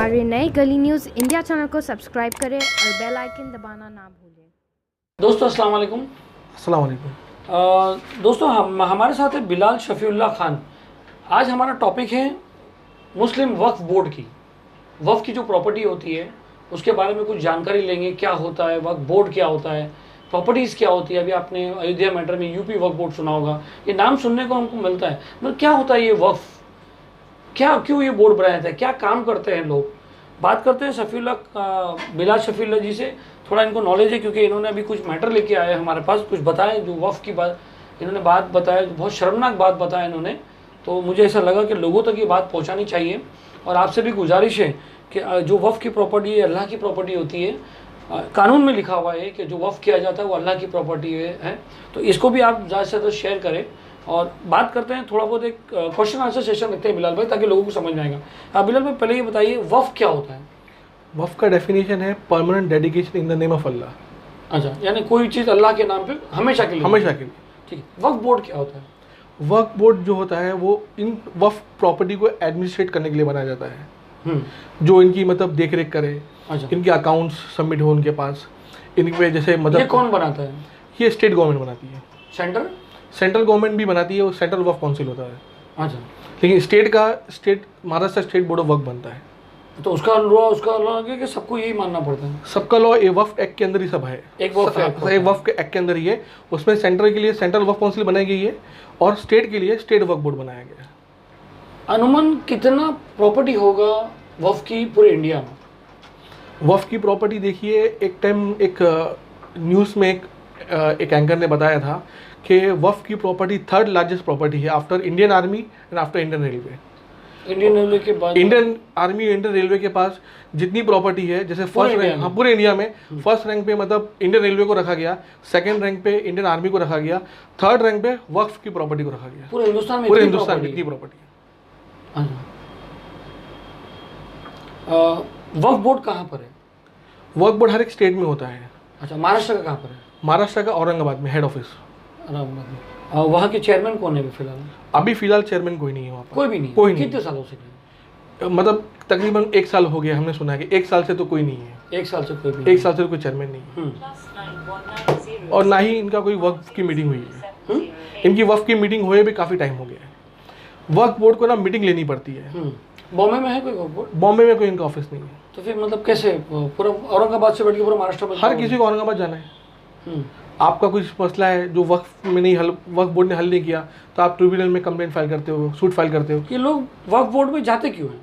हमारे नए गली न्यूज़ इंडिया चैनल को सब्सक्राइब करें और बेल आइकन दबाना ना भूलें। दोस्तों अस्सलाम वालेकुम। अस्सलाम वालेकुम। दोस्तों हमारे साथ है बिलाल शफीउल्लाह खान। आज हमारा टॉपिक है मुस्लिम वक्फ बोर्ड की। वक्फ की जो प्रॉपर्टी होती है उसके बारे में कुछ जानकारी लेंगे। क्या होता है वक्फ बोर्ड, क्या होता है, प्रॉपर्टीज़ क्या होती है। अभी आपने अयोध्या मैटर में यूपी वक्फ बोर्ड सुना होगा, ये नाम सुनने को हमको मिलता है। मतलब क्या होता है ये वक्फ, क्या क्यों ये बोर्ड बनाया था, क्या काम करते हैं लोग। बात करते हैं बिलाल शफीउल्लाह जी से। थोड़ा इनको नॉलेज है क्योंकि इन्होंने अभी कुछ मैटर लेके आए हमारे पास, कुछ बताए जो वक्फ की बात इन्होंने बात बताया, बहुत शर्मनाक बात बताया इन्होंने। तो मुझे ऐसा लगा कि लोगों तक ये बात पहुंचानी चाहिए। और आपसे भी गुजारिश है कि जो वक्फ की प्रॉपर्टी है अल्लाह की प्रॉपर्टी होती है। कानून में लिखा हुआ है कि जो वक्फ किया जाता है वो अल्लाह की प्रॉपर्टी है। तो इसको भी आप ज़्यादा से ज़्यादा शेयर करें। और बात करते हैं थोड़ा बहुत, एक क्वेश्चन आंसर सेशन रखते हैं बिलाल भाई, ताकि लोगों को समझ में आएगा। बिलाल भाई पहले ये बताइए वक्फ क्या होता है। वक्फ का डेफिनेशन है permanent dedication in the name of Allah. अच्छा, यानी कोई चीज़ अल्लाह के नाम पे हमेशा के लिए। हमेशा के लिए। ठीक है। वक्फ बोर्ड क्या होता है। वक्फ बोर्ड जो होता है वो इन वक्फ प्रॉपर्टी को एडमिनिस्ट्रेट करने के लिए बनाया जाता है, जो इनकी मतलब देख रेख करे। अच्छा। इनके अकाउंट्स सबमिट हो उनके पास, इनके जैसे मतलब ये कौन बनाता है। ये स्टेट गवर्नमेंट बनाती है। सेंट्रल गवर्नमेंट भी बनाती है, वो सेंट्रल वक्फ काउंसिल होता है। अच्छा। लेकिन state Maharashtra state board of waqf बनता है। तो उसका लॉ है कि सबको यही मानना पड़ता है। सबका लॉ ये वक्फ एक्ट के अंदर ही सब है। एक वक्फ एक्ट के अंदर ही है। उसमें सेंटर के लिए सेंट्रल वक्फ काउंसिल बनाई गई है और स्टेट के लिए स्टेट वक्फ बोर्ड बनाया गया है। अनुमान कितना प्रॉपर्टी होगा वक्फ की पूरे इंडिया में। वक्फ की प्रॉपर्टी देखिए, एक टाइम एक न्यूज़ में एक एंकर ने बताया था कि वक्फ की प्रॉपर्टी थर्ड लार्जेस्ट प्रॉपर्टी है after Indian army and after Indian railway. Indian railway के बाद इंडियन आर्मी, इंडियन रेलवे के पास जितनी प्रॉपर्टी है, जैसे फर्स्ट रैंक, हाँ पूरे इंडिया में फर्स्ट रैंक पे मतलब इंडियन रेलवे को रखा गया, सेकंड रैंक पे इंडियन आर्मी को रखा गया, थर्ड रैंक पे वक्फ की प्रॉपर्टी को रखा गया। पूरे हिंदुस्तान में इतनी प्रॉपर्टी है। वक्फ बोर्ड कहाँ पर है। वक्फ बोर्ड हर एक स्टेट में होता है। अच्छा, महाराष्ट्र का कहाँ पर है। महाराष्ट्र का औरंगाबाद में हेड ऑफिस। वहाँ के चेयरमैन कौन है फिलहाल। अभी फिलहाल चेयरमैन कोई नहीं है वहाँ पर। कोई भी नहीं। कोई नहीं। कितने सालों से नहीं। मतलब तकरीबन 1 साल हो गया, हमने सुना है कि 1 साल से तो कोई नहीं है। 1 साल से कोई भी 1 साल से कोई चेयरमैन नहीं है। और ना ही इनका कोई वक्फ की मीटिंग हुई है। इनकी वक्फ की मीटिंग हुए भी काफ़ी टाइम हो गया है। वक्फ बोर्ड को ना मीटिंग लेनी पड़ती है। बॉम्बे में है कोई वक्फ बोर्ड। बॉम्बे में कोई इनका ऑफिस नहीं है। तो फिर मतलब कैसे पूरा औरंगाबाद से बैठ के पूरा महाराष्ट्र में हर किसी को औरंगाबाद जाना है। आपका कुछ मसला है जो वक्फ बोर्ड ने हल नहीं किया, तो आप ट्रिब्यूनल में कंप्लेंट फाइल करते हो, सूट फाइल करते हो। ये लोग वक्फ बोर्ड में जाते क्यों हैं।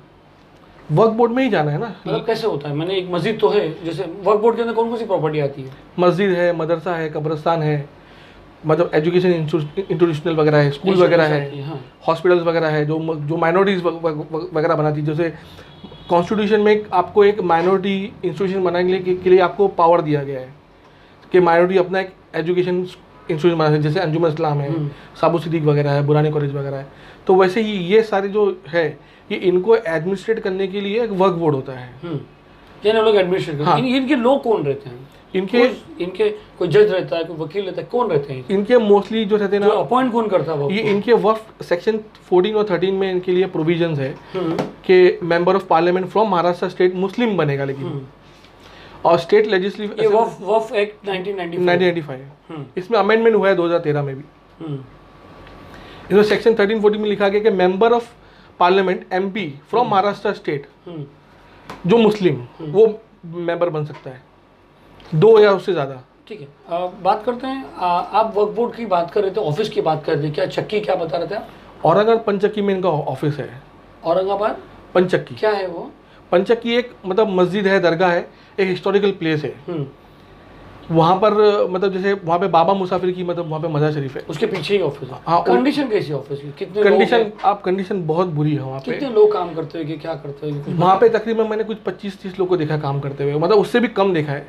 वक्फ बोर्ड में ही जाना है ना। मतलब कैसे होता है। मैंने एक मस्जिद तो है, जैसे वक्फ बोर्ड के अंदर कौन कौन सी प्रॉपर्टी आती है। मस्जिद है, मदरसा है, कब्रिस्तान है, मतलब एजुकेशन इंस्टीट्यूशनल वगैरह है, स्कूल वगैरह है, हॉस्पिटल्स वगैरह है, जो माइनॉरिटीज़ वगैरह बनाती है। जैसे कॉन्स्टिट्यूशन में आपको एक माइनॉरिटी इंस्टीट्यूशन बनाने के लिए आपको पावर दिया गया है कि माइनॉरिटी अपना एक एजुकेशन इंस्टीट्यूशन बना सकते, जैसे अंजुमन इस्लाम है, साबु सिद्दीक वगैरह है, बुरानी कॉलेज वगैरह है। तो वैसे ही ये सारे जो है, ये इनको एडमिनिस्ट्रेट करने के लिए एक वक्फ बोर्ड होता है। लोग एडमिनिस्ट्रेट करते हैं। इनके लोग कौन रहते हैं। इनके कोई जज रहता है, कोई वकील रहता है, कौन रहते हैं इनके। मोस्टली जो रहते हैं ना, अपॉइंट कौन करता है ये इनके वक्फ सेक्शन 14 और 13 में इनके लिए प्रोविजंस है कि member of parliament from Maharashtra state Muslim बनेगा। लेकिन और स्टेट लेजिस्लेटिव वक्फ एक्ट 1995 इसमें अमेंडमेंट हुआ है 2013 में भी। इसमें सेक्शन 13-14 में लिखा गया कि member of parliament MP from Maharashtra state जो मुस्लिम वो मेंबर बन सकता है, 2 या उससे ज़्यादा। ठीक है। बात करते हैं, आप वक्फ बोर्ड की बात कर रहे थे, ऑफिस की बात कर रहे थे, क्या चक्की क्या बता रहे थे आप। औरंगाबाद पंचक्की में इनका ऑफिस है। औरंगाबाद पंचक्की क्या है वो। पंचक्की एक मतलब मस्जिद है, दरगाह है, एक हिस्टोरिकल प्लेस है। वहाँ पर मतलब जैसे वहाँ पे बाबा मुसाफिर की मतलब वहाँ पे मज़ार शरीफ है, उसके पीछे ही ऑफिस है। हाँ। कंडीशन कैसी है ऑफिस की, कितने कंडीशन बहुत बुरी है वहाँ पे। कितने लोग काम करते हैं, क्या करते हैं वहाँ पे। तकरीबन मैंने कुछ 25-30 लोग को देखा काम करते हुए, मतलब उससे भी कम देखा है।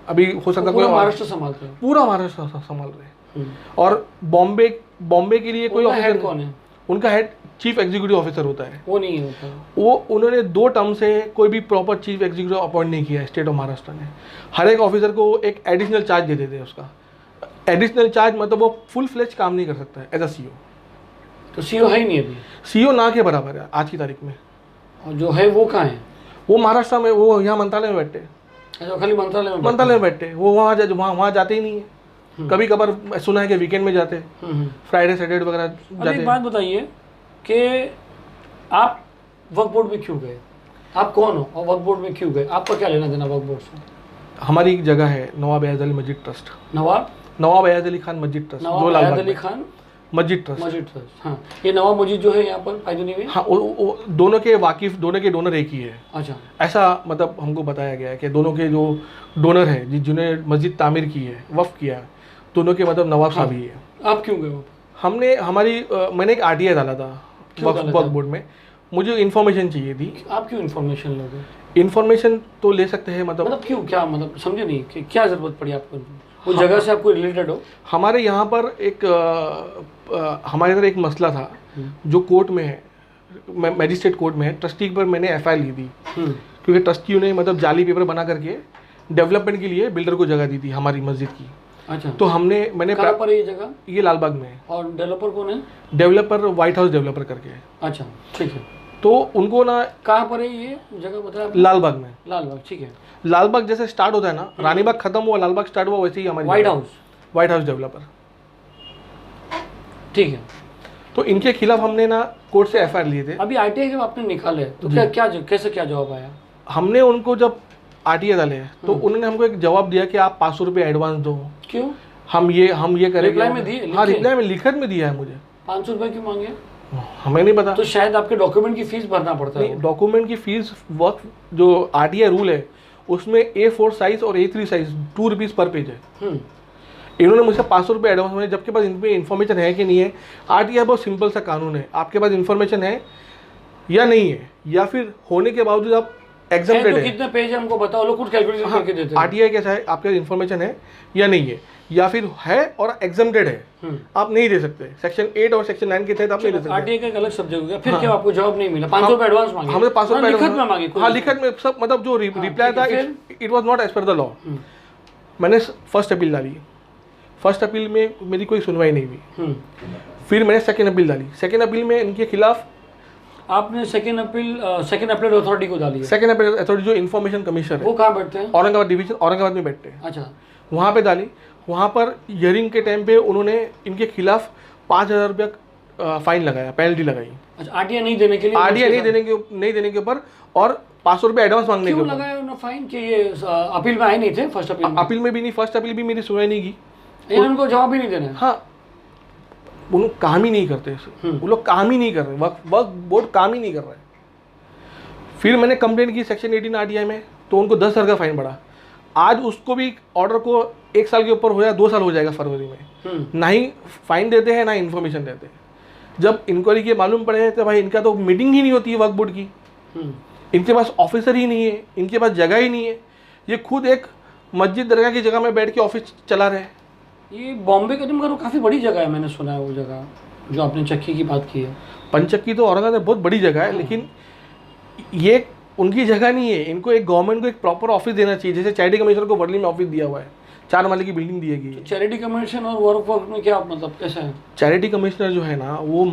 अभी हो सकता है पूरा महाराष्ट्र संभालते हैं। पूरा महाराष्ट्र संभाल रहे हैं। और बॉम्बे के लिए कोई ऑफिसर कौन है। उनका हेड चीफ एग्जीक्यूटिव ऑफिसर होता है। वो नहीं होता। वो उन्होंने 2 टर्म से कोई भी प्रॉपर चीफ एग्जीक्यूटिव अपॉइंट नहीं किया है स्टेट ऑफ महाराष्ट्र ने। हर एक ऑफिसर को एक एडिशनल चार्ज दे देते हैं। उसका एडिशनल चार्ज मतलब वो फुल फ्लेज काम नहीं कर सकता है एज अ CEO। तो CEO है ही नहीं अभी। CEO ना के बराबर है आज की तारीख में। और जो है वो कहाँ है। वो महाराष्ट्र में, वो यहाँ मंत्रालय में बैठते हैं। अच्छा, खाली मंत्रालय में बैठते हैं वो, वहाँ जाते ही नहीं है। कभी कभार सुना है कि वीकेंड में जाते हैं, फ्राइडे सैटरडे वगैरह जाते हैं। एक बात बताइए कि आप वक्फ बोर्ड में क्यों गए? आप कौन हो और वक्फ बोर्ड में क्यों गए? आपका क्या लेना देना वक्फ बोर्ड से? हमारी एक जगह है नवाब एयाज अली मस्जिद ट्रस्ट। नवाब एयाज अली खान मस्जिद ट्रस्ट, जो लाल बाग अली खान मस्जिद ट्रस्ट। हाँ, ये नवाब मस्जिद जो है यहाँ पर फायदे में। हाँ, वो दोनों के वाकिफ, दोनों के डोनर एक ही है। अच्छा, ऐसा मतलब हमको बताया गया है कि दोनों के जो डोनर हैं, जिन्होंने मस्जिद तामीर की है, वक्फ किया है, दोनों के मतलब नवाब साहब ही है। आप क्यों गए? मैंने एक RTI डाला था वक्फ बोर्ड में, मुझे इन्फॉर्मेशन चाहिए थी। आप क्यों इन्फॉर्मेशन लोगे? इन्फॉर्मेशन तो ले सकते हैं, मतलब क्यों, क्या मतलब समझे नहीं कि क्या ज़रूरत पड़ी आपको? वो जगह से आपको रिलेटेड हो? हमारे यहाँ पर हमारे इधर एक मसला था जो कोर्ट में है, मैजिस्ट्रेट कोर्ट में है। ट्रस्टी पर मैंने FIR ली थी क्योंकि ट्रस्टियों ने मतलब जाली पेपर बना करके डेवलपमेंट के लिए बिल्डर को जगह दी थी हमारी मस्जिद की। अच्छा, तो मैंने कहाँ पर है ये जगह? ये लाल बाग में है। और डेवलपर कौन है? डेवलपर व्हाइट हाउस डेवलपर करके है। अच्छा, ठीक है। तो उनको ना, कहाँ पर है ये जगह बताया? लाल बाग में। लाल बाग, ठीक है। लाल बाग जैसे स्टार्ट होता है ना, रानी बाग खत्म हुआ, लाल बाग स्टार्ट हुआ, वैसे ही हमारी व्हाइट हाउस डेवलपर, ठीक है। तो इनके खिलाफ हमने ना कोर्ट से FIR लिए थे। अभी RTI जब आपने निकाले तो कैसे क्या जवाब आया? हमने उनको जब RTI डाले तो उन्होंने हमको एक जवाब दिया कि आप 500 रुपये एडवांस दो। क्यों? हम ये करेंगे। रिप्लाई में दिए? हाँ, रिप्लाई में लिखत में दिया है मुझे। 500 रुपये क्यों मांगे? हमें नहीं पता। तो शायद आपके डॉक्यूमेंट की फीस भरना पड़ता है। डॉक्यूमेंट की फीस वक्त जो RTI रूल है उसमें A4 साइज और A3 साइज 2 रुपीज़ पर पेज है। इन्होंने मुझसे 500 रुपये एडवांस मांगे, जबकि पास इन पर इन्फॉर्मेशन है कि नहीं है। RTI बहुत सिंपल सा कानून है, आपके पास इन्फॉर्मेशन है या नहीं है, या फिर होने के बावजूद आप एग्जाम्प्टेड है। कितने पेज है हमको बताओ, लोग कुछ कैलकुलेशन करके देते हैं। RTI कैसा है, आपके पास इन्फॉर्मेशन है या नहीं है, या फिर है और एग्जाम्प्टेड है, आप नहीं दे सकते। सेक्शन 8 और सेक्शन 9 के तहत आप नहीं दे सकते। RTI का एक अलग सब्जेक्ट हो गया। फिर क्या आपको जवाब नहीं मिला? 500 रुपये एडवांस मांगे? हमने 500 रुपये लिखत में मांगे? हाँ, लिखत में सब, मतलब जो रिप्लाई था it was not as per the law. मैंने फर्स्ट अपील डाली, फर्स्ट अपील में मेरी कोई सुनवाई नहीं हुई। फिर मैंने सेकेंड अपील डाली, सेकेंड अपील में इनके खिलाफ आपने सेकेंड अपील अथॉरिटी को डाली है? सेकेंड अपील अथॉरिटी जो इन्फॉर्मेशन कमीशन है, वो कहाँ बैठते हैं? औरंगाबाद डिवीजन, औरंगाबाद में बैठते हैं। अच्छा, वहाँ पे डाली। वहाँ पर हियरिंग के टाइम पे उन्होंने इनके खिलाफ 5,000 रुपया फाइन लगाया, पेनल्टी लगाई। अच्छा, RTI नहीं देने के लिए? RTI नहीं देने के ऊपर और 500 रुपये एडवांस मांगने के ऊपर। क्यों लगाया उन्होंने फाइन? कि ये अपील में आए नहीं थे? फर्स्ट अपील में भी नहीं, फर्स्ट अपील भी मेरी सुनवाई नहीं की। उनको जवाब ही नहीं देना। हाँ, वो लोग काम ही नहीं करते, वो लोग काम ही नहीं कर रहे, वक्फ बोर्ड काम ही नहीं कर रहा है। फिर मैंने कंप्लेंट की सेक्शन 18 RTI में, तो उनको 10,000 का फाइन बढ़ा। आज उसको भी ऑर्डर को 1 साल के ऊपर हो या 2 साल हो जाएगा फरवरी में। ना ही फाइन देते हैं ना इन्फॉर्मेशन देते हैं। जब इंक्वायरी के मालूम पड़े तो भाई इनका तो मीटिंग ही नहीं होती है वक्फ बोर्ड की, इनके पास ऑफिसर ही नहीं है, इनके पास जगह ही नहीं है। ये खुद एक मस्जिद दरगाह की जगह में बैठ के ऑफिस चला रहे हैं। ये बॉम्बे के तुम काफ़ी बड़ी जगह है, मैंने सुना है वो जगह जो आपने चक्की की बात की है। पंचक्की तो औरंगाबाद में बहुत बड़ी जगह है, लेकिन ये उनकी जगह नहीं है। इनको एक गवर्नमेंट को एक प्रॉपर ऑफिस देना चाहिए, जैसे चैरिटी कमिश्नर को वर्ली में ऑफिस दिया हुआ है, 4 माले की बिल्डिंग दी गई है। चैरिटी कमिश्नर और वर्क में क्या मतलब कैसा है? चैरिटी कमिश्नर जो है ना, वो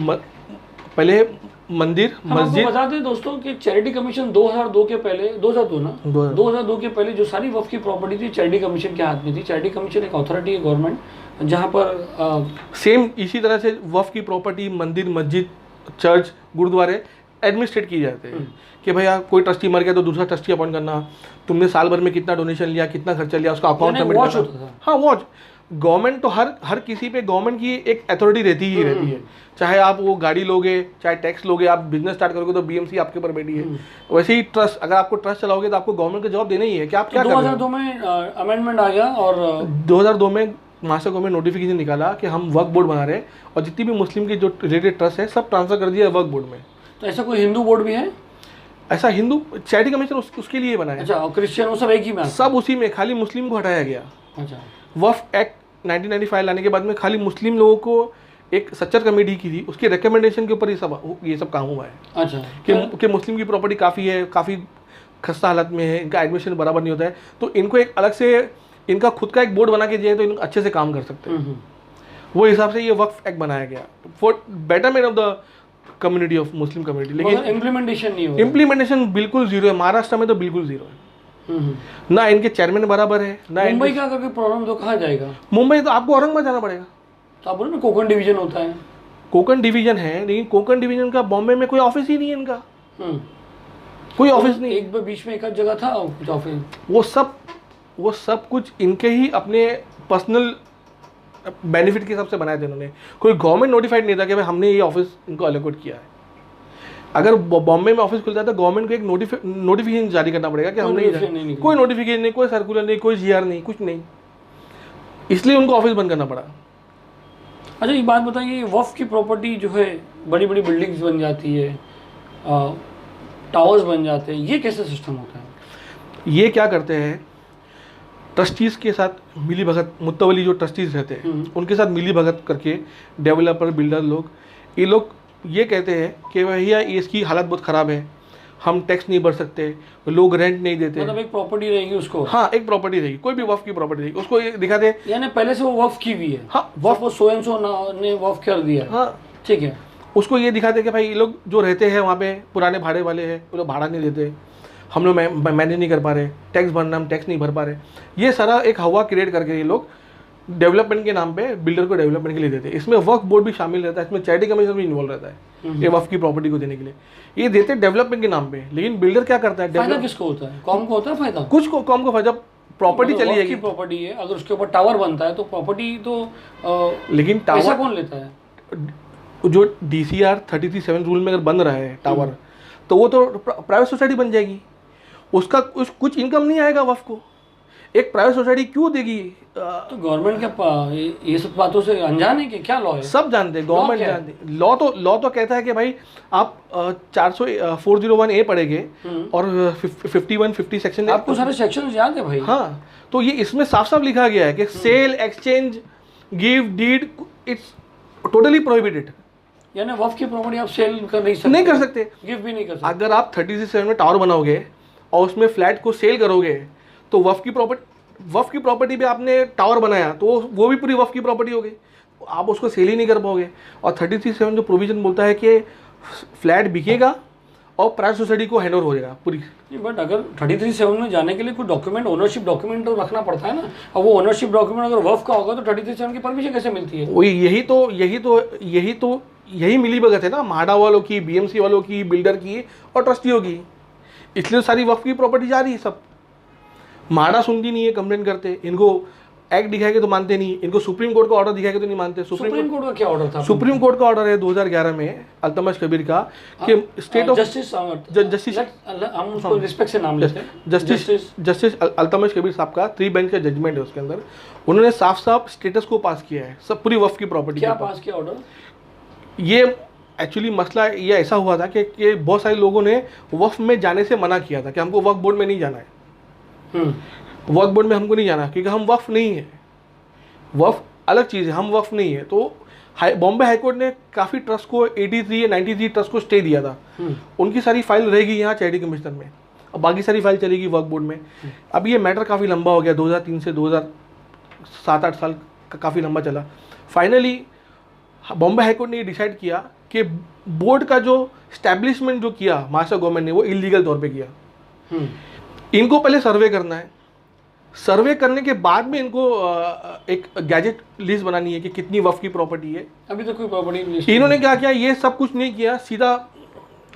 पहले मंदिर मस्जिद बता दें दोस्तों कि चैरिटी कमीशन 2002 के पहले, 2002 ना, 2002 के पहले जो सारी वक्फ की प्रॉपर्टी थी चैरिटी कमीशन के हाथ में थी। चैरिटी कमीशन एक अथॉरिटी है गवर्नमेंट, जहाँ पर सेम इसी तरह से वक्फ की प्रॉपर्टी मंदिर मस्जिद चर्च गुरुद्वारे एडमिनिस्ट्रेट किए जाते हैं कि भैया कोई ट्रस्टी मर गया तो दूसरा ट्रस्टी अपॉइंट करना, तुमने साल भर में कितना डोनेशन लिया, कितना खर्चा लिया, उसका अकाउंट सबमिट करना। हाँ, वॉच गवर्नमेंट तो हर किसी पे गवर्नमेंट की एक अथॉरिटी रहती ही रहती है। चाहे आप वो गाड़ी लोगे, चाहे टैक्स लोगे, आप बिजनेस स्टार्ट करोगे तो BMC आपके ऊपर बैठी है। वैसे ही ट्रस्ट, अगर आपको ट्रस्ट चलाओगे तो आपको गवर्नमेंट का जवाब देना ही है कि आप क्या कर रहे हो। 2002 में अमेंडमेंट आ गया और 2002 में मास्टर गवर्नमेंट नोटिफिकेशन निकाला कि हम वक्फ बोर्ड बना रहे हैं और जितनी भी मुस्लिम की जो रिलेटेड ट्रस्ट है सब ट्रांसफर कर दिया वक्फ बोर्ड में। तो ऐसा कोई हिंदू बोर्ड भी है? ऐसा हिंदू चैरिटी कमीशन उसके लिए बना है। अच्छा, और क्रिश्चियन वो सब एक ही में? सब उसी में, खाली मुस्लिम को हटाया गया। अच्छा, वक्फ एक्ट 1995 लाने के बाद में खाली मुस्लिम लोगों को एक सच्चर कमेटी की थी, उसके रिकमेंडेशन के ऊपर ये सब काम हुआ है। अच्छा, कि मुस्लिम की प्रॉपर्टी काफ़ी है, काफ़ी खस्ता हालत में है, इनका एडमिशन बराबर नहीं होता है, तो इनको एक अलग से इनका खुद का एक बोर्ड बना के दिया तो इनको अच्छे से काम कर सकते हैं। वो हिसाब से ये वक्फ एक्ट बनाया गया for betterment of the community of Muslim community, लेकिन इम्प्लीमेंटेशन नहीं हो रहा। इम्प्लीमेंटेशन बिल्कुल जीरो है। महाराष्ट्र में तो बिल्कुल जीरो है। ना इनके चेयरमैन बराबर है, ना मुंबई का अगर कोई प्रॉब्लम तो कहाँ जाएगा? मुंबई तो आपको औरंगाबाद जाना पड़ेगा। तो आप बोलो ना कोकण डिवीजन होता है। कोकण डिवीजन है, लेकिन कोकण डिवीजन का बॉम्बे में कोई ऑफिस ही नहीं है इनका, कोई ऑफिस नहीं। एक बीच में एक आध जगह था कुछ ऑफिस। वो सब कुछ इनके ही अपने पर्सनल बेनिफिट के हिसाब से बनाए थे इन्होंने। कोई गवर्नमेंट नोटिफाइड नहीं था कि भाई हमने ये ऑफिस इनको अलॉकेट किया है। अगर बॉम्बे में ऑफिस खुलता है तो गवर्नमेंट को एक नोटिफिकेशन जारी करना पड़ेगा कि हमने कोई नोटिफिकेशन नहीं, कोई सर्कुलर नहीं, कोई जीआर नहीं, कुछ नहीं, इसलिए उनको ऑफिस बंद करना पड़ा। अच्छा ये बात बताइए, वक्फ की प्रॉपर्टी जो है बड़ी बड़ी बिल्डिंग्स बन जाती है, टावर्स बन जाते हैं, ये कैसे सिस्टम होता है? ये क्या करते हैं, ट्रस्टीज़ के साथ मिली भगत, मुत्तवली जो ट्रस्टीज़ रहते हैं उनके साथ मिली भगत करके डेवलपर बिल्डर लोग, ये लोग ये कहते हैं कि भैया इसकी हालत बहुत ख़राब है, हम टैक्स नहीं भर सकते, लोग रेंट नहीं देते। मतलब एक प्रॉपर्टी रहेगी उसको। हाँ, एक प्रॉपर्टी रहेगी, कोई भी वक्फ की प्रॉपर्टी रहेगी, उसको ये दिखा दे यानी पहले से वो वक्फ की हुई है। हाँ, वक्फ सो एंड सो ने वक्फ कर दिया। हाँ ठीक है, उसको ये दिखा दे कि भाई ये लोग जो रहते हैं वहाँ पे पुराने भाड़े वाले हैं, वो लोग भाड़ा नहीं देते, हम लोग मैनेज नहीं कर पा रहे, टैक्स भरना हम टैक्स नहीं भर पा रहे। ये सारा एक हवा क्रिएट करके ये लोग डेवलपमेंट के नाम पे बिल्डर को डेवलपमेंट के लिए देते हैं। इसमें वक्फ बोर्ड भी शामिल रहता है, इसमें चैरिटी कमीशन भी इन्वॉल्व रहता है ये वक्फ की प्रॉपर्टी को देने के लिए। ये देते हैं डेवलपमेंट के नाम पे, लेकिन बिल्डर क्या करता है, फायदा किसको होता है? कॉम को होता है फायदा? कुछ को कॉम को फायदा, प्रॉपर्टी चली जाएगी। प्रॉपर्टी है, अगर उसके ऊपर टावर बनता है तो प्रॉपर्टी तो लेकिन पैसा कौन लेता है? जो DCR 33(7) रूल में अगर बन रहा है टावर, तो वो तो प्राइवेट सोसाइटी बन जाएगी, उसका कुछ इनकम नहीं आएगा वक्फ को। एक प्राइवेट सोसाइटी क्यों देगी? तो गवर्नमेंट क्या ये सब बातों से अनजान है कि क्या लॉ है? सब जानते हैं, गवर्नमेंट जानती है। लॉ तो कहता है कि भाई आप 401A पढ़ेंगे और 51, 50 सेक्शन, आपको सारे सेक्शन याद है भाई? हाँ, तो ये इसमें साफ साफ लिखा गया है कि sale, exchange, give, deed, it's totally prohibited. यानी वक्फ की प्रॉपर्टी आप सेल नहीं कर सकते, गिव भी नहीं कर सकते। अगर आप 33(7) में टावर बनाओगे और उसमें फ्लैट को सेल करोगे तो वक्फ की प्रॉपर्टी पे आपने टावर बनाया तो वो भी पूरी वक्फ की प्रॉपर्टी हो गई, आप उसको सेल ही नहीं कर पाओगे। और 33(7) जो प्रोविजन बोलता है कि फ्लैट बिकेगा और प्राइवेट सोसाइटी को हैंड ओवर हो जाएगा पूरी। बट अगर 33(7) में जाने के लिए कोई डॉक्यूमेंट, ओनरशिप डॉक्यूमेंट तो रखना पड़ता है ना, और वो ओनरशिप डॉक्यूमेंट अगर वक्फ का होगा तो 33(7) की परमिशन कैसे मिलती है? वही यही मिली भगत है ना, माडा वालों की, BMC वालों की, बिल्डर की और ट्रस्टियों की, इसलिए सारी वक्फ की प्रॉपर्टी जा रही है सब। माडा सुनती नहीं है, कंप्लेन करते, इनको एक्ट दिखाएंगे तो मानते नहीं, इनको सुप्रीम कोर्ट का ऑर्डर दिखाएंगे तो नहीं मानते। सुप्रीम कोर्ट का क्या ऑर्डर था? सुप्रीम कोर्ट का ऑर्डर है 2011 में अल्तमश कबीर का कि स्टेट ऑफ जस्टिस हम उसको रिस्पेक्ट से नाम लेते हैं, जस्टिस अल्तमश कबीर साहब का 3 बेंच का जजमेंट है, उसके अंदर उन्होंने साफ साफ स्टेटस को पास किया है सब पूरी वक्फ की प्रॉपर्टी। क्या पास किया ऑर्डर? ये एक्चुअली मसला ये ऐसा हुआ था कि बहुत सारे लोगों ने वक्फ में जाने से मना किया था कि हमको वक्फ बोर्ड में नहीं जाना है, वक्फ बोर्ड में हमको नहीं जाना क्योंकि हम वक्फ नहीं है, वक्फ अलग चीज़ है, हम वक्फ नहीं है। तो बॉम्बे हाईकोर्ट ने काफ़ी ट्रस्ट को 83 या 93 ट्रस्ट को स्टे दिया था, उनकी सारी फाइल रहेगी यहाँ चैरिटी कमिश्नर में, अब बाकी सारी फाइल चलेगी वक्फ बोर्ड में। अब ये मैटर काफ़ी लंबा हो गया, 2003 से 2007-8 साल काफ़ी लंबा चला। फाइनली बॉम्बे हाईकोर्ट ने ये डिसाइड किया कि बोर्ड का जो स्टैब्लिशमेंट जो किया महाराष्ट्र गवर्नमेंट ने वो इलीगल तौर पे किया। इनको पहले सर्वे करना है, सर्वे करने के बाद में इनको एक गैजेट लिस्ट बनानी है कि कितनी वक्फ की प्रॉपर्टी है। अभी तो कोई प्रॉपर्टी लिस्ट इन्होंने क्या किया, ये सब कुछ नहीं किया, सीधा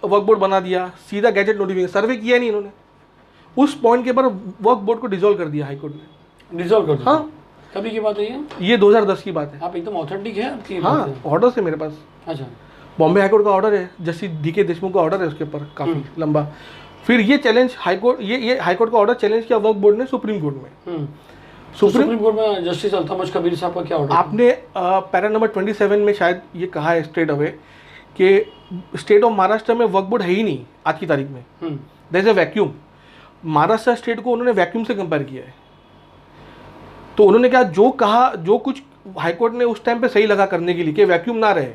वक्फ बोर्ड बना दिया, सीधा गैजेट नोटिफिकेशन, सर्वे किया नहीं इन्होंने। उस पॉइंट के ऊपर वक्फ बोर्ड को डिसॉल्व कर दिया हाईकोर्ट ने। डिसॉल्व कर दिया? हाँ। कभी की बात है ये 2010 की बात है। आप एकदम ऑथेंटिक है आपकी? हाँ, ऑर्डर है मेरे पास। अच्छा, बॉम्बे हाईकोर्ट का ऑर्डर है, जस्टिस DK देशमुख का ऑर्डर है उसके ऊपर काफ़ी लंबा। फिर ये चैलेंज हाईकोर्ट, ये हाईकोर्ट का ऑर्डर चैलेंज किया वक्फ बोर्ड ने सुप्रीम कोर्ट में। सुप्रीम कोर्ट में जस्टिस अल्तमश कबीर साहब का क्या ऑर्डर? आपने पैरा नंबर 27 में शायद ये कहा है स्ट्रेट अवे कि स्टेट ऑफ महाराष्ट्र में वक्फ बोर्ड है ही नहीं आज की तारीख में, there is a vacuum. Maharashtra state को उन्होंने वैक्यूम से कंपेयर किया है। तो उन्होंने क्या जो कहा, जो कुछ हाईकोर्ट ने उस टाइम पे सही लगा करने के लिए कि वैक्यूम ना रहे,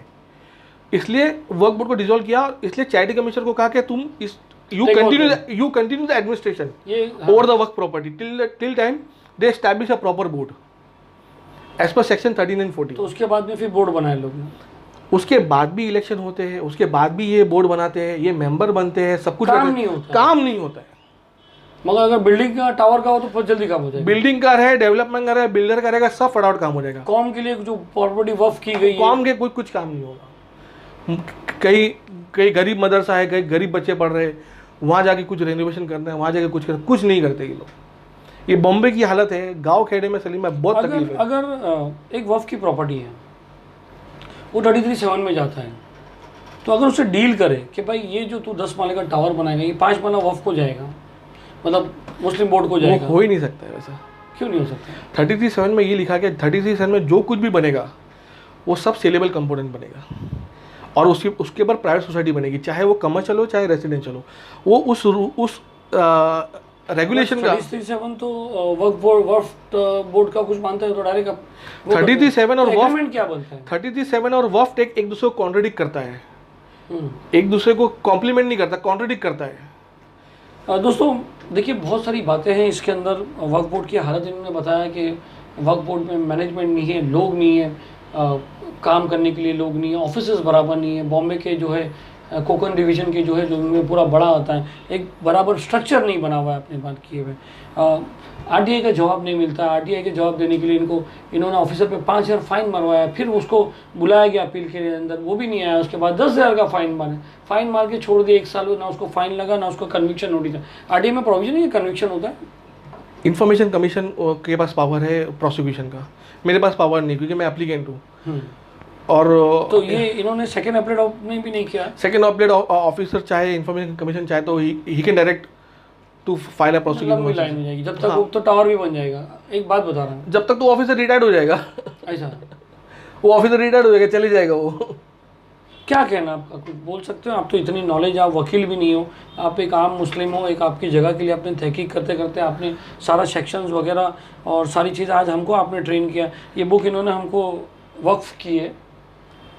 इसलिए वक्फ बोर्ड को डिसॉल्व किया। इसलिए चैरिटी कमिश्नर को कहा कि तुम इस you continue the administration over the Waqf property till time they establish a proper board as per section 13 and 14। तो उसके बाद में फिर बोर्ड बनाए लोग, उसके बाद भी इलेक्शन होते हैं, उसके बाद भी ये बोर्ड बनाते हैं, ये मेंबर बनते हैं, सब कुछ काम करते नहीं हैं, होता। काम नहीं होता है। मगर अगर बिल्डिंग का टावर का हो तो बहुत जल्दी काम हो जाएगा। बिल्डिंग का है, डेवलपमेंट का है, बिल्डर करेगा, सब फटाफट काम हो जाएगा। कॉम के लिए जो प्रॉपर्टी वक्फ की गई है, कॉम के कुछ काम नहीं होगा। कई कई गरीब मदरसा है, कई गरीब बच्चे पढ़ रहे हैं, वहाँ जाके कुछ रेनोवेशन करना है, वहाँ जाके कुछ नहीं करते ये लोग। ये बॉम्बे की हालत है, गांव खेड़े में सलीम में बहुत तकलीफ है। अगर एक वक्फ की प्रॉपर्टी है, वो 33(7) में जाता है, तो अगर उससे डील करे कि भाई ये जो तू 10 माले का टावर बनाएगा, ये 5 माला वक्फ को जाएगा, मतलब मुस्लिम बोर्ड को वो जाएगा, हो ही नहीं सकता है वैसा। क्यों नहीं हो सकता? 33(7) में ये लिखा कि 33(7) में जो कुछ भी बनेगा वो सब सेलेबल कंपोनेंट बनेगा, और उसके ऊपर प्राइवेट सोसाइटी बनेगी, चाहे वो कमर्शियल हो चाहे रेजिडेंशियल हो। वो उस रेगुलेशन का 37 तो वक्फ बोर्ड का कुछ मानता है तो डायरेक्ट 37 और एग्रीमेंट क्या बनता है? 37 और वफ्त एक दूसरे को कॉन्ट्रडिक्ट करता है, एक दूसरे को कॉम्प्लीमेंट नहीं करता, कॉन्ट्रडिक्ट करता है। दोस्तों देखिए, बहुत सारी बातें हैं इसके अंदर। वक्फ बोर्ड की हालत इन्होंने बताया कि वक्फ बोर्ड में मैनेजमेंट नहीं है, लोग नहीं है, काम करने के लिए लोग नहीं है, ऑफिसेस बराबर नहीं है। बॉम्बे के जो है कोकन डिवीज़न के जो है, जो उनमें पूरा बड़ा आता है, एक बराबर स्ट्रक्चर नहीं बना हुआ है अपनी बात किए हुए। आरटीआई का जवाब नहीं मिलता। आरटीआई के जवाब देने के लिए इन्होंने ऑफिसर पे 5,000 फाइन मरवाया, फिर उसको बुलाया गया अपील के अंदर, वो भी नहीं आया। उसके बाद 10,000 का फाइन मार के छोड़ दिया 1 साल, ना उसको फाइन लगा ना उसको कन्विक्शन नोटिस। आरटीआई में प्रोविजन है कि कन्विक्शन होता है। इंफॉर्मेशन कमीशन के पास पावर है प्रोसिक्यूशन का, मेरे पास पावर नहीं, क्योंकि मैं एप्लीकेंट हूँ। और तो ये इन्होंने सेकंड अपडेट ने भी नहीं किया। सेकंड अपडेट ऑफिसर चाहे इंफॉर्मेशन कमीशन चाहे तो he can direct to file a prosecution. Line हो जाएगी जब तक वो तो टावर भी बन जाएगा। एक बात बता रहा हूँ, जब तक तो ऑफिसर रिटायर्ड हो जाएगा। ऐसा वो ऑफिसर रिटायर्ड हो जाएगा, चले जाएगा वो। क्या कहना आपका, कुछ बोल सकते हो? आप तो इतनी नॉलेज, आप वकील भी नहीं हो, आप एक आम मुस्लिम हो, एक आपकी जगह के लिए आपने तहकीक करते करते आपने सारा सेक्शंस वगैरह और सारी चीज़ आज हमको आपने ट्रेन किया। ये बुक इन्होंने हमको वक्फ की है,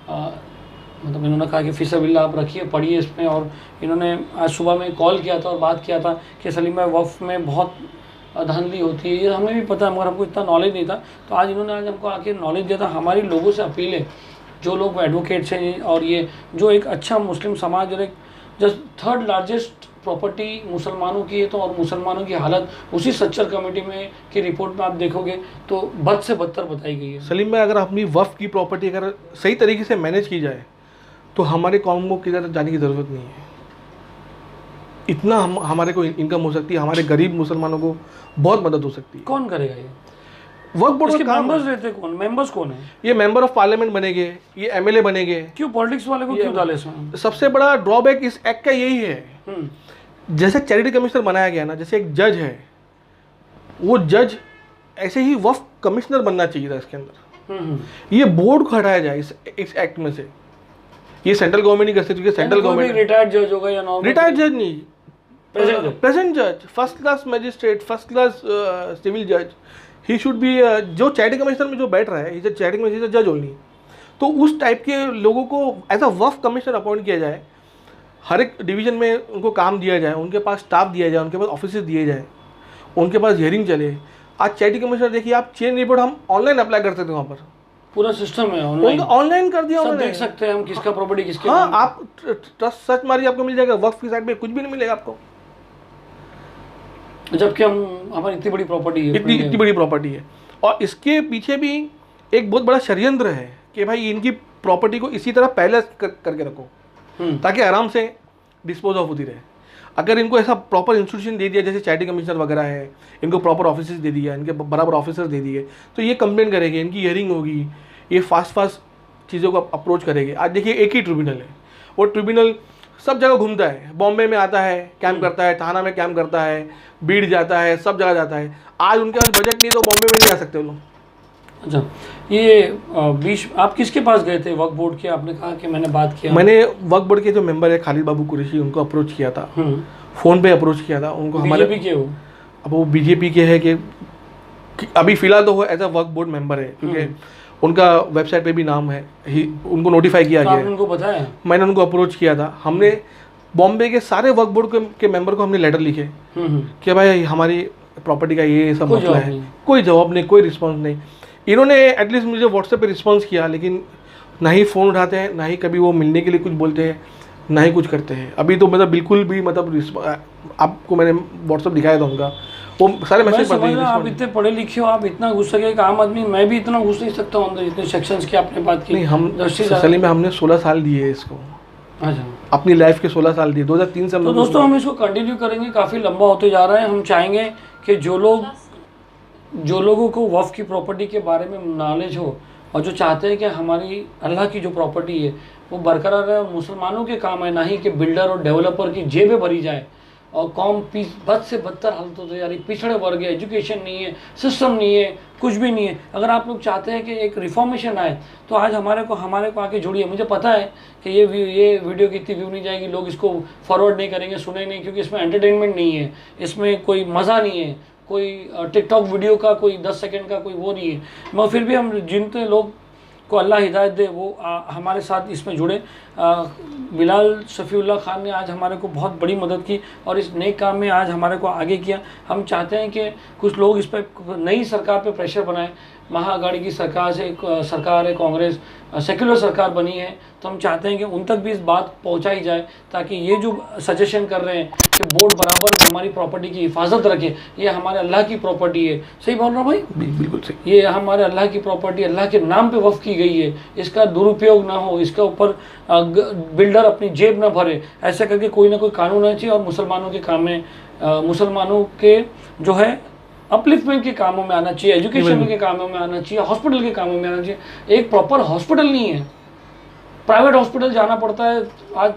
मतलब इन्होंने कहा कि फ़िसबिल्ला आप रखिए, पढ़िए इसमें। और इन्होंने आज सुबह में कॉल किया था और बात किया था कि सलीम भाई वक्फ में बहुत धांधली होती है, ये हमें भी पता है मगर हमको इतना नॉलेज नहीं था। तो आज इन्होंने आज हमको आके नॉलेज दिया था। हमारी लोगों से अपील है, जो लोग एडवोकेट्स हैं और ये जो एक अच्छा मुस्लिम समाज और एक जस्ट 3rd लार्जेस्ट प्रॉपर्टी मुसलमानों की है, तो और मुसलमानों की हालत उसी सच्चर कमेटी में की रिपोर्ट में आप देखोगे तो बद से बदतर बताई गई है। सलीम भाई, अगर अपनी वक्फ की प्रॉपर्टी अगर सही तरीके से मैनेज की जाए तो हमारे कौम को किधर जाने की ज़रूरत नहीं है। इतना हमारे को इनकम हो सकती है, हमारे गरीब मुसलमानों को बहुत मदद हो सकती है। कौन करेगा ये? वक्फ बोर्ड इसके का काम मेंबर्स रहते कौन? मेंबर्स कौन है? ये मेंबर ऑफ पार्लियामेंट बनेंगे, ये एमएलए बनेंगे। क्यों पॉलिटिक्स वाले को क्यों डाले इसमें? सबसे बड़ा ड्रॉबैक इस एक्ट का यही है, जैसे चैरिटी कमिश्नर बनाया गया ना, जैसे एक जज है, वो जज ऐसे ही वक्फ कमिश्नर बनना चाहिए था इसके अंदर। ये बोर्ड को हटाया जाए इस एक्ट में से। ये सेंट्रल गवर्नमेंट नहीं कर सकती, क्योंकि सेंट्रल गवर्नमेंट रिटायर्ड जज होगा या नॉर्मल रिटायर्ड जज नहीं, प्रेजेंट जज, first class magistrate, first class civil जज, ही शुड बी। जो चैरिटी कमिश्नर में जो बैठ रहा है, चैरिटी कमिश्नर जज ओनली, तो उस टाइप के लोगों को as a Waqf commissioner appoint किया जाए। हर एक डिवीजन में उनको काम दिया जाए, उनके पास स्टाफ दिया जाए, उनके पास ऑफिस दिए जाए, उनके पास हियरिंग चले। आज चैरिटी कमिश्नर देखिए आप, चेन रिपोर्ट हम ऑनलाइन अप्लाई कर सकते थे, वहाँ पर पूरा सिस्टम है ऑनलाइन कर दिया सब उन्होंने। देख सकते हैं हम किसका प्रॉपर्टी किसके। हाँ, आप ट्रस्ट सर्च मारिए, आपको मिल जाएगा। वक्फ की साइड पे कुछ भी नहीं मिलेगा आपको, जबकि हम हमारी इतनी बड़ी प्रॉपर्टी है, इतनी बड़ी प्रॉपर्टी है। और इसके पीछे भी एक बहुत बड़ा षड्यंत्र है कि भाई इनकी प्रॉपर्टी को इसी तरह पहले करके रखो, ताकि आराम से डिस्पोज ऑफ होती रहे। अगर इनको ऐसा प्रॉपर इंस्टीट्यूशन दे दिया, जैसे चैरिटी कमिश्नर वगैरह है, इनको प्रॉपर ऑफिस दे दिया, इनके बराबर ऑफिसर दे दिए, तो ये कंप्लेंट करेंगे, इनकी हियरिंग होगी, ये फास्ट चीज़ों को अप्रोच करेंगे। आज देखिए एक ही ट्रिब्यूनल है, वो ट्रिब्यूनल सब जगह घूमता है, बॉम्बे में आता है कैंप करता है, थाना में कैंप करता है, बीड़ जाता है, सब जगह जाता है। आज उनके पास बजट नहीं तो बॉम्बे में नहीं आ सकते वो लोग। अच्छा, ये बीच आप किसके पास गए थे वक्फ बोर्ड के? आपने कहा कि मैंने बात किया। मैंने वक्फ बोर्ड के जो मेंबर है खालिद बाबू कुरैशी, उनको अप्रोच किया था, फ़ोन पे अप्रोच किया था उनको। हमारे बीजेपी के हो? अब वो बीजेपी के है कि अभी फिलहाल तो वो as a Waqf board member है, क्योंकि उनका वेबसाइट पे भी नाम है, उनको नोटिफाई किया गया है। उनको बताया? मैंने उनको अप्रोच किया था। हमने बॉम्बे के सारे वक्फ बोर्ड के मेंबर को हमने लेटर लिखे कि भाई हमारी प्रॉपर्टी का ये सब मसला है। कोई जवाब नहीं, कोई रिस्पॉन्स नहीं। इन्होंने एटलीस्ट मुझे व्हाट्सएप पे रिस्पॉन्स किया, लेकिन ना ही फ़ोन उठाते हैं, ना ही कभी वो मिलने के लिए कुछ बोलते हैं, ना ही कुछ करते हैं। अभी तो मतलब बिल्कुल भी मतलब आपको मैंने व्हाट्सअप दिखाया था उनका, वो सारे मैं मैसेज पढ़ते समझ रहा हूं, आप हैं। इतने पढ़े लिखे हो, आप इतना घुस सके, एक आम आदमी मैं भी इतना घुस नहीं सकता हूँ अंदर, इतने सेक्शंस की आपने बात की। नहीं, हम सलीम में हमने 16 साल दिए इसको, अच्छा, अपनी लाइफ के 16 साल दिए, 2003 से हम तो लोग दोस्तों हम इसको कंटिन्यू करेंगे, काफ़ी लंबा होते जा रहा है। हम चाहेंगे कि जो लोगों को वफ़ की प्रॉपर्टी के बारे में नॉलेज हो और जो चाहते हैं कि हमारी अल्लाह की जो प्रॉपर्टी है वो बरकरार रहे, मुसलमानों के काम है, ना ही कि बिल्डर और डेवलपर की जेबें भरी जाए और कौम बद से बदतर हालत होती जा रही, पिछड़े वर्ग है, एजुकेशन नहीं है, सिस्टम नहीं है, कुछ भी नहीं है। अगर आप लोग चाहते हैं कि एक रिफॉर्मेशन आए तो आज हमारे को आके जुड़िए। मुझे पता है कि ये वीडियो की इतनी व्यू नहीं जाएगी, लोग इसको फॉरवर्ड नहीं करेंगे, सुने नहीं, क्योंकि इसमें एंटरटेनमेंट नहीं है, इसमें कोई मज़ा नहीं है, कोई टिकटॉक वीडियो का कोई 10 सेकंड का कोई वो नहीं है। मगर फिर भी हम जितने लोग को अल्लाह हिदायत दे वो हमारे साथ इसमें जुड़े। बिलाल शफीउल्लाह खान ने आज हमारे को बहुत बड़ी मदद की और इस नए काम में आज हमारे को आगे किया। हम चाहते हैं कि कुछ लोग इस पर नई सरकार पे प्रेशर बनाएं। महाअघाड़ी की सरकार है, कांग्रेस सेक्युलर सरकार बनी है, तो हम चाहते हैं कि उन तक भी इस बात पहुंचाई जाए, ताकि ये जो सजेशन कर रहे हैं कि बोर्ड बराबर हमारी प्रॉपर्टी की हिफाजत रखे, ये हमारे अल्लाह की प्रॉपर्टी है। सही बोल रहा हूँ भाई? बिल्कुल सही। ये हमारे अल्लाह की प्रॉपर्टी, अल्लाह के नाम पे वफ़ की गई है, इसका दुरुपयोग ना हो, इसके ऊपर बिल्डर अपनी जेब ना भरे, ऐसा करके कोई ना कोई कानून आना चाहिए और मुसलमानों के काम में, मुसलमानों के जो है अपलिफ्टमेंट के कामों में आना चाहिए, एजुकेशन के कामों में आना चाहिए, हॉस्पिटल के कामों में आना चाहिए। एक प्रॉपर हॉस्पिटल नहीं है, प्राइवेट हॉस्पिटल जाना पड़ता है, आज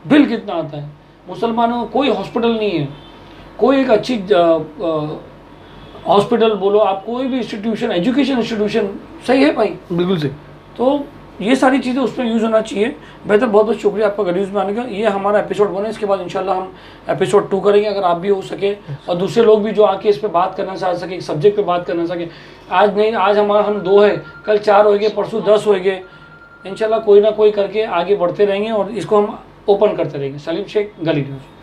बिल कितना आता है। मुसलमानों का कोई हॉस्पिटल नहीं है, कोई एक अच्छी हॉस्पिटल बोलो आप, कोई भी इंस्टीट्यूशन, एजुकेशन इंस्टीट्यूशन, सही है भाई? बिल्कुल सही। तो ये सारी चीज़ें उस पर यूज़ होना चाहिए। बेहतर, बहुत बहुत शुक्रिया आपका गरीब में आने का। ये हमारा एपिसोड 1 है, इसके बाद इंशाल्लाह हम एपिसोड 2 करेंगे, अगर आप भी हो सके और दूसरे लोग भी जो आके इस पे बात करना चाह सके, एक सब्जेक्ट पे बात करना सके। आज नहीं, आज हम 2 है, कल 4 होंगे, परसों 10 होंगे, इंशाल्लाह कोई ना कोई करके आगे बढ़ते रहेंगे और इसको हम ओपन करते रहेंगे। सलीम शेख, गली न्यूज़।